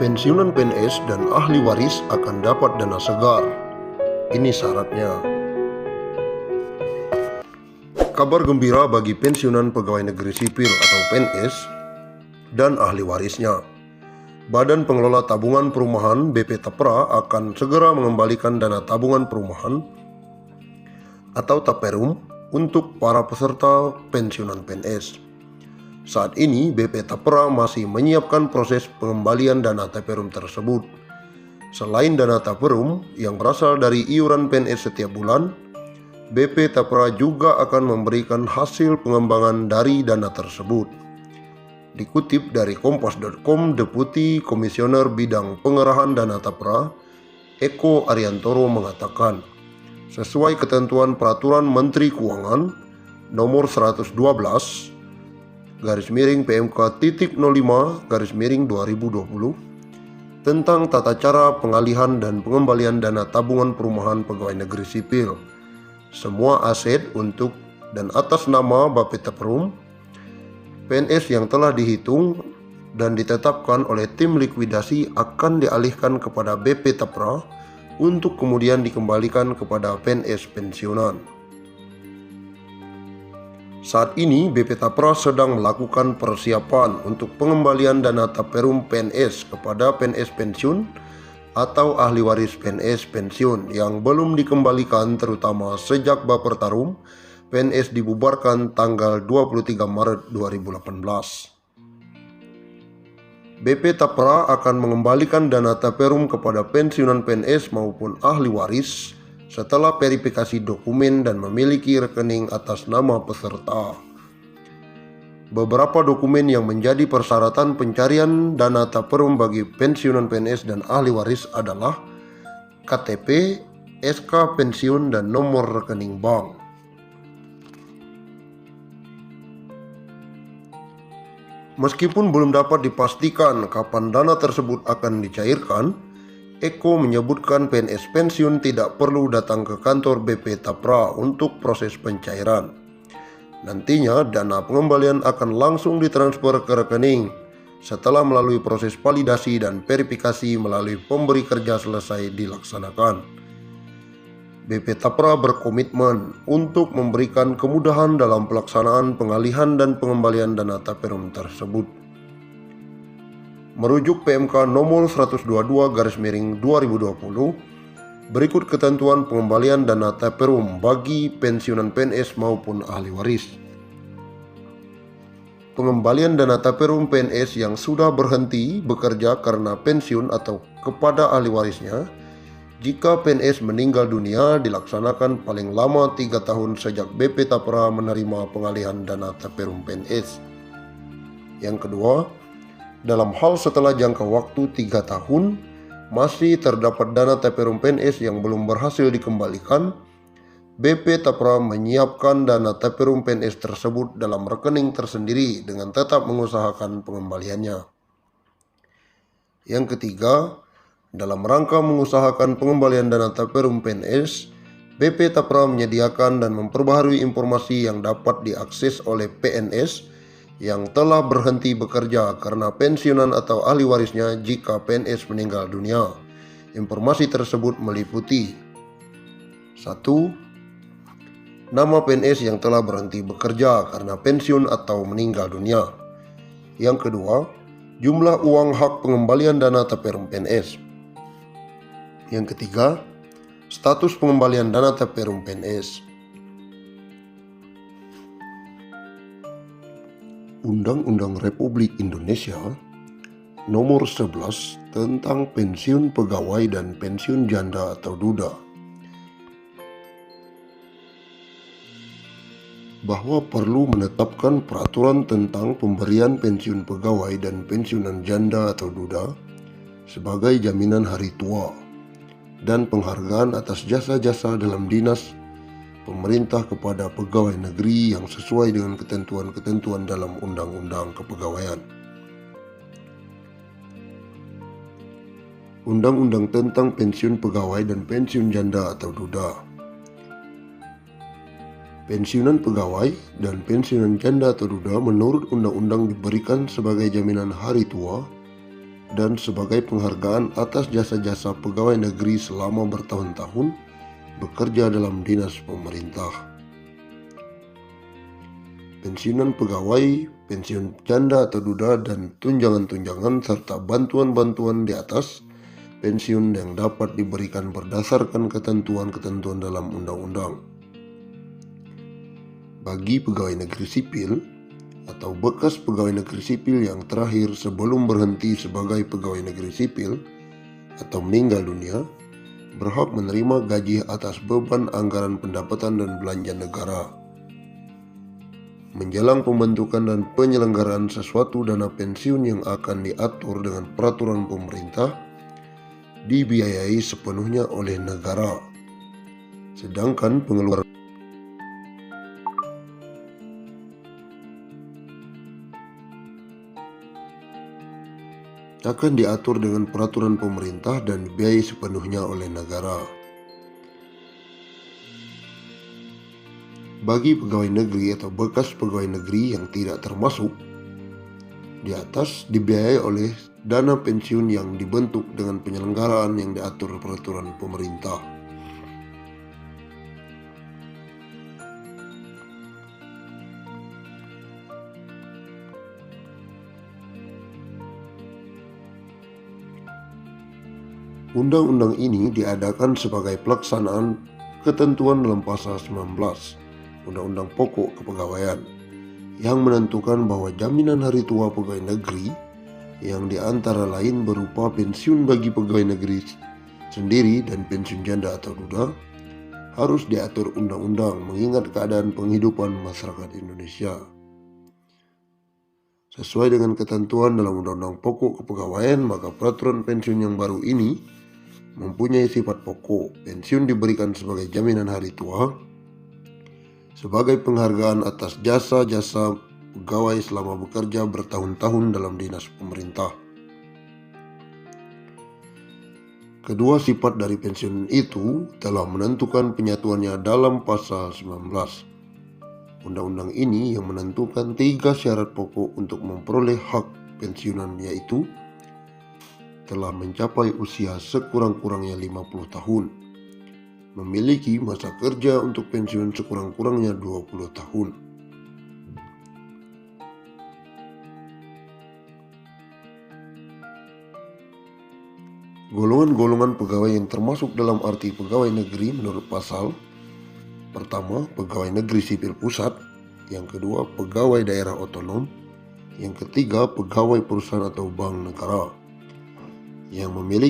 pensiunan PNS dan ahli waris akan dapat dana segar. Ini syaratnya. Kabar gembira bagi pensiunan pegawai negeri sipil atau PNS dan ahli warisnya. Badan Pengelola Tabungan Perumahan BP Tapra akan segera mengembalikan dana tabungan perumahan atau Taperum untuk para peserta pensiunan PNS. Saat ini BP Tapra masih menyiapkan proses pengembalian dana Taperum tersebut. Selain dana Taperum yang berasal dari iuran PNS setiap bulan, BP Tapra juga akan memberikan hasil pengembangan dari dana tersebut. Dikutip dari kompas.com, Deputi Komisioner Bidang Pengerahan Dana Tapra, Eko Ariantoro mengatakan, sesuai ketentuan Peraturan Menteri Keuangan Nomor 112 PMK.05/2020 tentang tata cara pengalihan dan pengembalian dana tabungan perumahan pegawai negeri sipil. Semua aset untuk dan atas nama Bapeta Perum PNS yang telah dihitung dan ditetapkan oleh tim likuidasi akan dialihkan kepada BP Tapra untuk kemudian dikembalikan kepada PNS pensiunan. Saat ini BP Tapra sedang melakukan persiapan untuk pengembalian dana Taperum PNS kepada PNS pensiun atau ahli waris PNS pensiun yang belum dikembalikan, terutama sejak Bapertarum PNS dibubarkan tanggal 23 Maret 2018. BP Tapra akan mengembalikan dana Taperum kepada pensiunan PNS maupun ahli waris setelah verifikasi dokumen dan memiliki rekening atas nama peserta. Beberapa dokumen yang menjadi persyaratan pencarian dana Taperum bagi pensiunan PNS dan ahli waris adalah KTP, SK pensiun, dan nomor rekening bank. Meskipun belum dapat dipastikan kapan dana tersebut akan dicairkan, Eko menyebutkan PNS pensiun tidak perlu datang ke kantor BP Tapra untuk proses pencairan. Nantinya dana pengembalian akan langsung ditransfer ke rekening setelah melalui proses validasi dan verifikasi melalui pemberi kerja selesai dilaksanakan. BP Tapra berkomitmen untuk memberikan kemudahan dalam pelaksanaan pengalihan dan pengembalian dana Taperum tersebut. Merujuk PMK nomor 122/2020, berikut ketentuan pengembalian dana Taperum bagi pensiunan PNS maupun ahli waris. Pengembalian dana Taperum PNS yang sudah berhenti bekerja karena pensiun atau kepada ahli warisnya jika PNS meninggal dunia dilaksanakan paling lama 3 tahun sejak BP Tapra menerima pengalihan dana Taperum PNS. Yang kedua, dalam hal setelah jangka waktu 3 tahun masih terdapat dana Taperum PNS yang belum berhasil dikembalikan, BP Tapra menyiapkan dana Taperum PNS tersebut dalam rekening tersendiri dengan tetap mengusahakan pengembaliannya. Yang ketiga, dalam rangka mengusahakan pengembalian dana Taperum PNS, BP Tapra menyediakan dan memperbaharui informasi yang dapat diakses oleh PNS yang telah berhenti bekerja karena pensiunan atau ahli warisnya jika PNS meninggal dunia. Informasi tersebut meliputi 1. Nama PNS yang telah berhenti bekerja karena pensiun atau meninggal dunia. Yang kedua, jumlah uang hak pengembalian dana Taperum PNS. Yang ketiga, status pengembalian dana Taperum PNS. Undang-Undang Republik Indonesia Nomor 11 tentang pensiun pegawai dan pensiun janda atau duda, bahwa perlu menetapkan peraturan tentang pemberian pensiun pegawai dan pensiunan janda atau duda sebagai jaminan hari tua dan penghargaan atas jasa-jasa dalam dinas pemerintah kepada pegawai negeri yang sesuai dengan ketentuan-ketentuan dalam Undang-Undang Kepegawaian. Undang-Undang tentang pensiun pegawai dan pensiun janda atau duda. Pensiunan pegawai dan pensiunan janda atau duda menurut undang-undang diberikan sebagai jaminan hari tua dan sebagai penghargaan atas jasa-jasa pegawai negeri selama bertahun-tahun bekerja dalam dinas pemerintah. Pensiunan pegawai, pensiun janda atau duda, dan tunjangan-tunjangan serta bantuan-bantuan di atas pensiun yang dapat diberikan berdasarkan ketentuan-ketentuan dalam undang-undang. Bagi pegawai negeri sipil atau bekas pegawai negeri sipil yang terakhir sebelum berhenti sebagai pegawai negeri sipil atau meninggal dunia, berhak menerima gaji atas beban anggaran pendapatan dan belanja negara. Menjelang pembentukan dan penyelenggaraan sesuatu dana pensiun yang akan diatur dengan peraturan pemerintah, dibiayai sepenuhnya oleh negara. Sedangkan pengeluaran akan diatur dengan peraturan pemerintah dan dibiayai sepenuhnya oleh negara. Bagi pegawai negeri atau bekas pegawai negeri yang tidak termasuk di atas, dibiayai oleh dana pensiun yang dibentuk dengan penyelenggaraan yang diatur peraturan pemerintah. Undang-undang ini diadakan sebagai pelaksanaan ketentuan dalam pasal 19 Undang-Undang Pokok Kepegawaian yang menentukan bahwa jaminan hari tua pegawai negeri yang diantara lain berupa pensiun bagi pegawai negeri sendiri dan pensiun janda atau duda harus diatur undang-undang mengingat keadaan penghidupan masyarakat Indonesia. Sesuai dengan ketentuan dalam Undang-Undang Pokok Kepegawaian, maka peraturan pensiun yang baru ini mempunyai sifat pokok. Pensiun diberikan sebagai jaminan hari tua, sebagai penghargaan atas jasa-jasa pegawai selama bekerja bertahun-tahun dalam dinas pemerintah. Kedua sifat dari pensiun itu telah menentukan penyatuannya dalam pasal 19. Undang-undang ini yang menentukan 3 syarat pokok untuk memperoleh hak pensiunan, yaitu telah mencapai usia sekurang-kurangnya 50 tahun, memiliki masa kerja untuk pensiun sekurang-kurangnya 20 tahun. Golongan-golongan pegawai yang termasuk dalam arti pegawai negeri menurut pasal: pertama, pegawai negeri sipil pusat; yang kedua, pegawai daerah otonom; yang ketiga, pegawai perusahaan atau bank negara yang memiliki